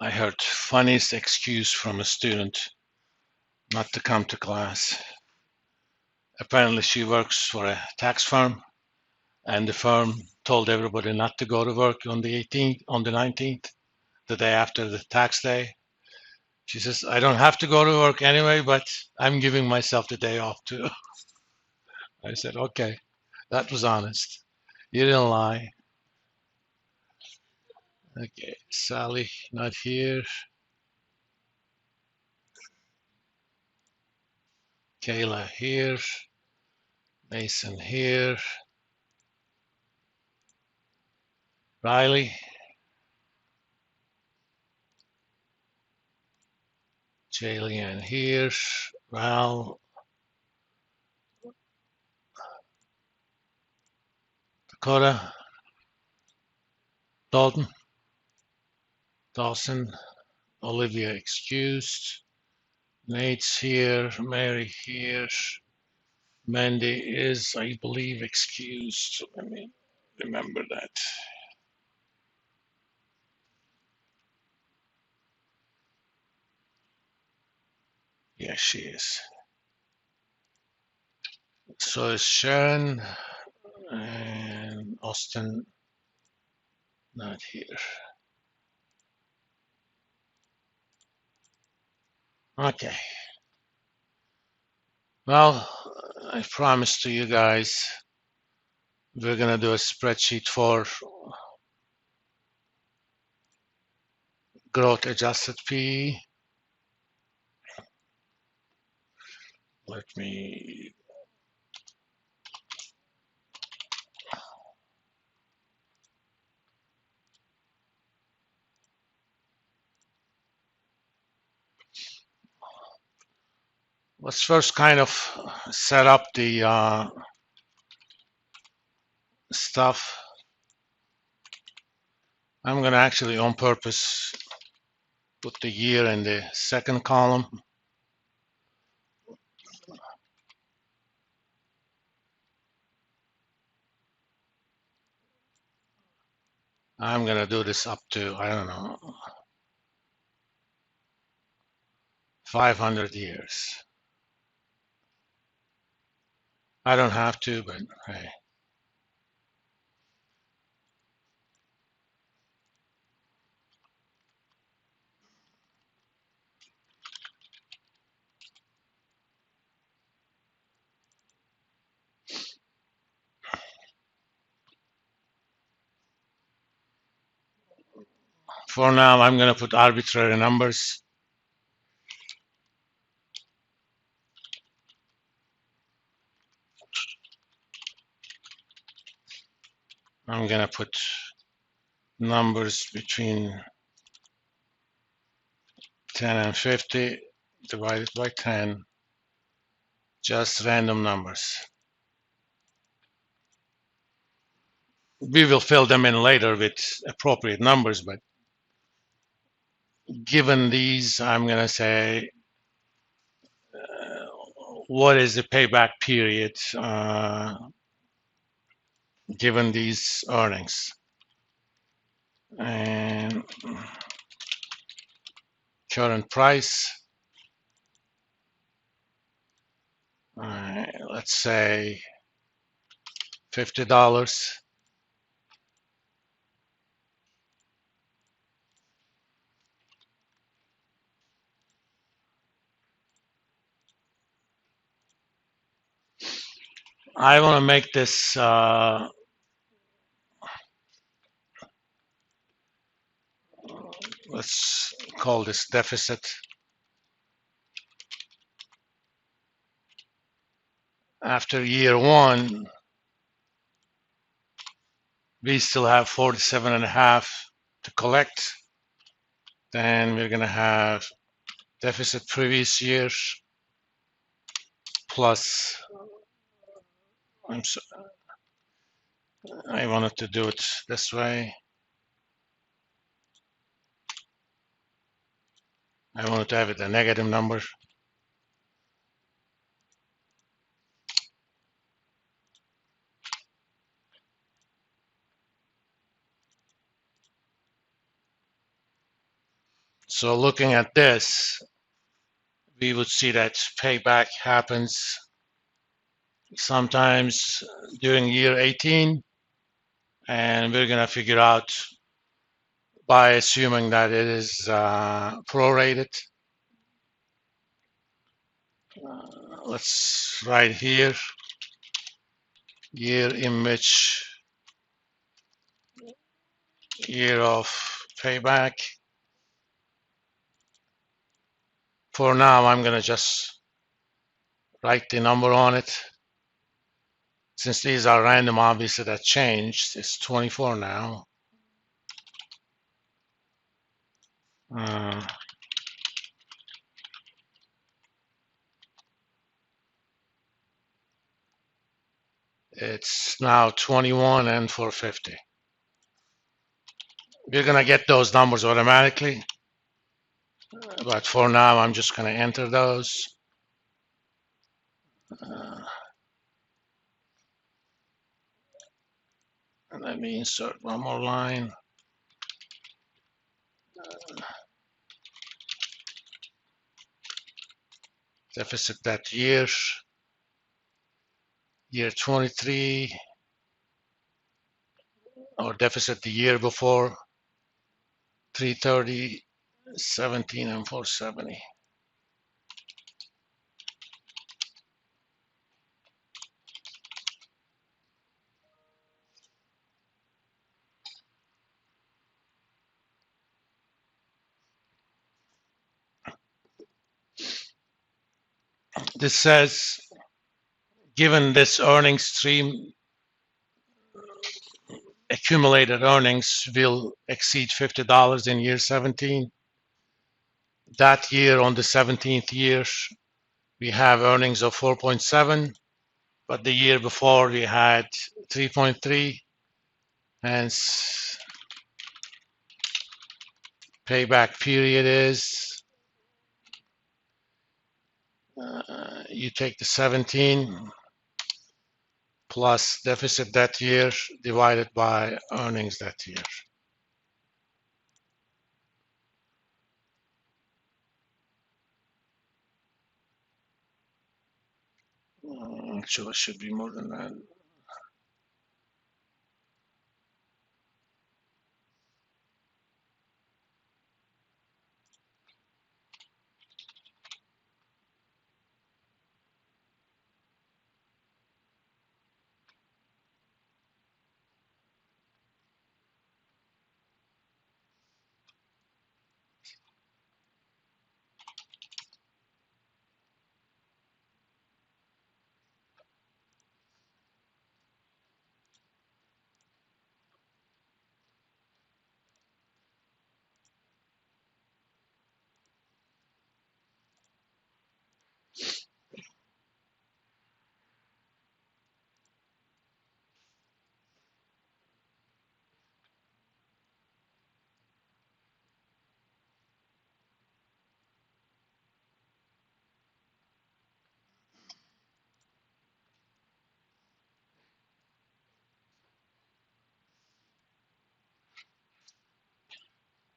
I heard funniest excuse from a student not to come to class. Apparently, she works for a tax firm, and the firm told everybody not to go to work on the 18th, on the 19th, the day after the tax day. She says, I don't have to go to work anyway, but I'm giving myself the day off too. I said, okay, that was honest. You didn't lie. Okay, Sally, not here. Kayla here. Mason here. Riley. Jillian here. Val. Dakota. Dalton. Dawson. Olivia excused. Nate's here. Mary here. Mandy is, I believe, excused. Let me remember that. Yes, she is. So is Sharon and Austin not here. Okay. Well, I promised to you guys we're gonna do a spreadsheet for growth adjusted PE. Let me let's first kind of set up the stuff. I'm gonna actually on purpose put the year in the second column. I'm gonna do this up to, I don't know, 500 years. I don't have to, but hey. For now, I'm gonna put arbitrary numbers. I'm gonna put numbers between 10 and 50 divided by 10, just random numbers. We will fill them in later with appropriate numbers, but given these, I'm gonna say, what is the payback period given these earnings? And current price, let's say $50. I want to make this let's call this deficit. After year one, we still have 47 and a half to collect. Then we're gonna have deficit previous years plus, I wanted to do it this way. I wanted to have it a negative number. So looking at this, we would see that payback happens sometimes during year 18, and we're going to figure out by assuming that it is prorated. Let's write here year in which year of payback. For now, I'm going to just write the number on it. Since these are random, obviously that changed. It's 24 now. It's now 21 and 450. We're going to get those numbers automatically. But for now, I'm just going to enter those. And let me insert one more line. Deficit that year 23, or deficit the year before, 330, 17, and 470. This says, given this earnings stream, accumulated earnings will exceed $50 in year 17. That year, on the 17th year, we have earnings of 4.7, but the year before we had 3.3, hence payback period is, you take the 17 plus deficit that year divided by earnings that year. Actually, it should be more than that.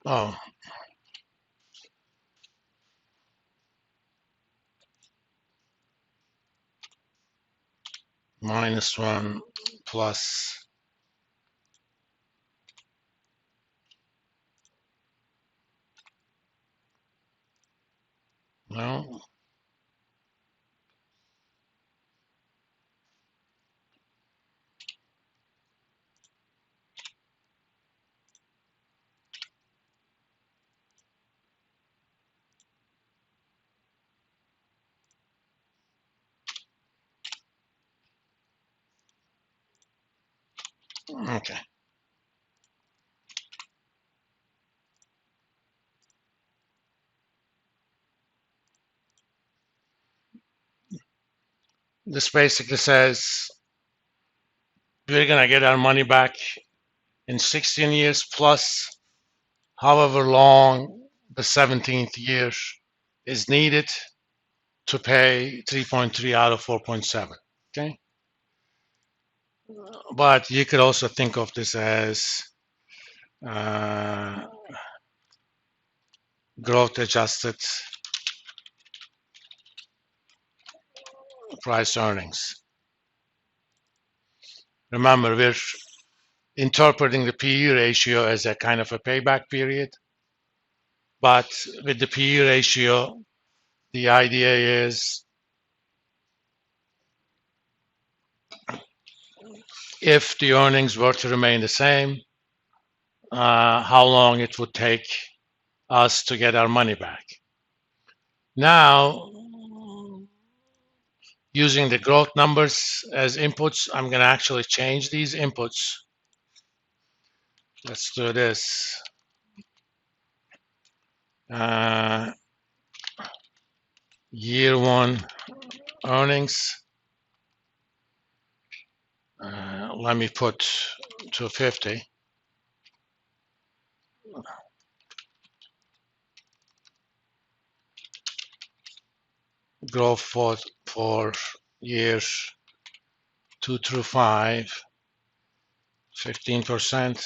Oh, -1 plus no. Okay. This basically says we're gonna get our money back in 16 years plus however long the 17th year is needed to pay 3.3 out of 4.7. Okay. But you could also think of this as growth adjusted price earnings. Remember, we're interpreting the PE ratio as a kind of a payback period, but with the PE ratio, the idea is if the earnings were to remain the same, how long it would take us to get our money back. Now, using the growth numbers as inputs, I'm going to actually change these inputs. Let's do this. Year one earnings. Let me put 250. Growth for years 2 through 5, 15%.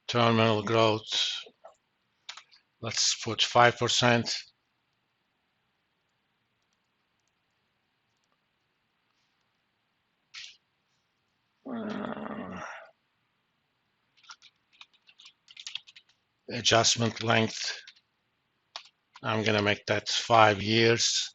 Terminal growth, let's put 5%. Adjustment length, I'm going to make that 5 years.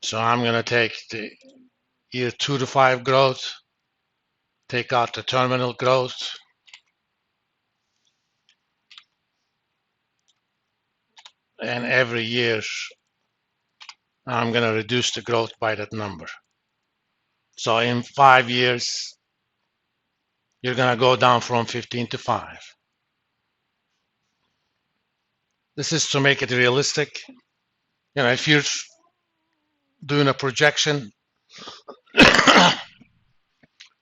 So I'm going to take the year 2 to 5 growth, take out the terminal growth, and every year I'm going to reduce the growth by that number. So in 5 years, you're going to go down from 15 to 5. This is to make it realistic. You know, if you're doing a projection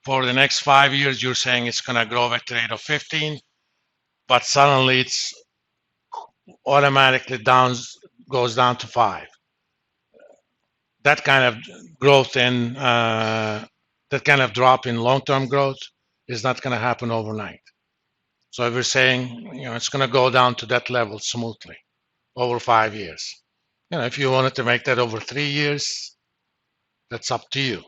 for the next 5 years, you're saying it's going to grow at the rate of 15, but suddenly it's automatically goes down to 5. That kind of growth in that kind of drop in long-term growth is not going to happen overnight. So if we're saying, you know, it's going to go down to that level smoothly over 5 years. You know, if you wanted to make that over 3 years, that's up to you.